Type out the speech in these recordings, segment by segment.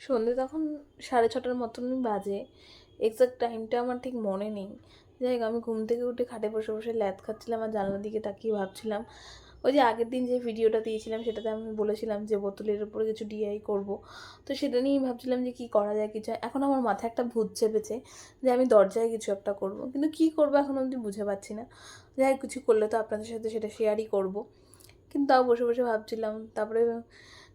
সন্ধ্যে তখন 6:30টার মতনই বাজে। এক্সাক্ট টাইমটা আমার ঠিক মনে নেই। যাই হোক, আমি ঘুম থেকে উঠে খাটে বসে বসে ল্যাদ খাচ্ছিলাম আর জানলার দিকে তাকিয়ে ভাবছিলাম, ওই যে আগের দিন যে ভিডিওটা দিয়েছিলাম সেটাতে আমি বলেছিলাম যে বোতলের উপরে কিছু ডিআই করব। তো সেটা নিয়েই ভাবছিলাম যে কী করা যায় কিছু। এখন আমার মাথায় একটা ভূত চেপেছে যে আমি দরজায় কিছু একটা করব, কিন্তু কী করবো এখন অবধি বুঝে পাচ্ছি না। যাই হোক, কিছু করলে তো আপনাদের সাথে সেটা শেয়ারই করব। কিন্তু তাও বসে বসে ভাবছিলাম, তারপরে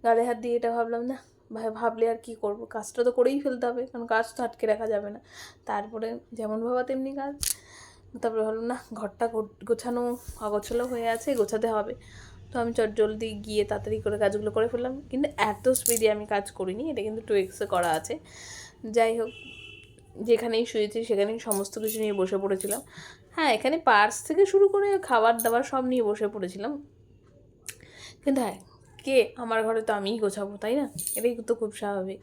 গালে হাত দিয়ে এটা ভাবলাম, না ভাই ভাবলে আর কী করব, কাজটা তো করেই ফেলতে হবে, কারণ কাজ তো আটকে রাখা যাবে না। তারপরে যেমন ভাবা তেমনি কাজ। তারপরে ভাবলাম না, ঘরটা গোছানো অগোছালো হয়ে আছে, গোছাতে হবে। তো আমি জলদি গিয়ে তাড়াতাড়ি করে কাজগুলো করে ফেললাম, কিন্তু এত স্পিডে আমি কাজ করিনি, এটা কিন্তু 2x করা আছে। যাই হোক, যেখানেই শুয়েছি সেখানেই সমস্ত কিছু নিয়ে বসে পড়েছিলাম। হ্যাঁ, এখানে পার্স থেকে শুরু করে খাবার দাবার সব নিয়ে বসে পড়েছিলাম। কিন্তু হ্যাঁ, কে আমার ঘরে তো আমিই গোছাবো, তাই না? এটাই তো খুব স্বাভাবিক।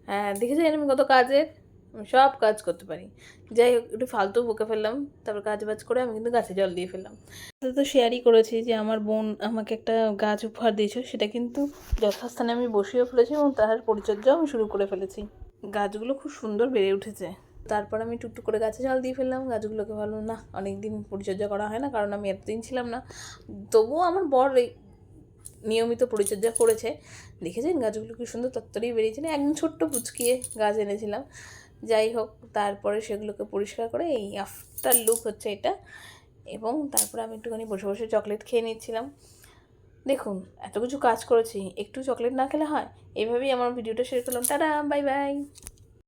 হ্যাঁ, দেখেছেন আমি কত কাজের, আমি সব কাজ করতে পারি। যাই হোক, একটু ফালতু বকে ফেললাম, তারপর কাজ বাজ করে আমি কিন্তু গাছে জল দিয়ে ফেললাম। তো শেয়ারই করেছি যে আমার বোন আমাকে একটা গাছ উপহার দিয়েছিল, সেটা কিন্তু যথাস্থানে আমি বসিয়ে ফেলেছি এবং তার পরিচর্যাও আমি শুরু করে ফেলেছি। গাছগুলো খুব সুন্দর বেড়ে উঠেছে। তারপর আমি টুকটুক করে গাছে জল দিয়ে ফেললাম। গাছগুলোকে ভাবলাম না, অনেক দিন পরিচর্যা করা হয় না, কারণ আমি এতদিন ছিলাম না। তবুও আমার বর নিয়মিত পরিচর্যা করেছে। দেখেছেন গাছগুলো কি সুন্দর তত্তরেই বেরিয়েছে না, একদম ছোট্ট পুচকিয়ে গাছ এনেছিলাম। যাই হোক, তারপরে সেগুলোকে পরিষ্কার করে এই আফটার লুক হচ্ছে এটা। এবং তারপরে আমি একটুখানি বসে বসে চকলেট খেয়ে নিচ্ছিলাম। দেখুন, এত কিছু কাজ করেছি, একটু চকলেট না খেলে হয়? এইভাবেই আমার ভিডিওটা শেয়ার করলাম। Tata, bye bye.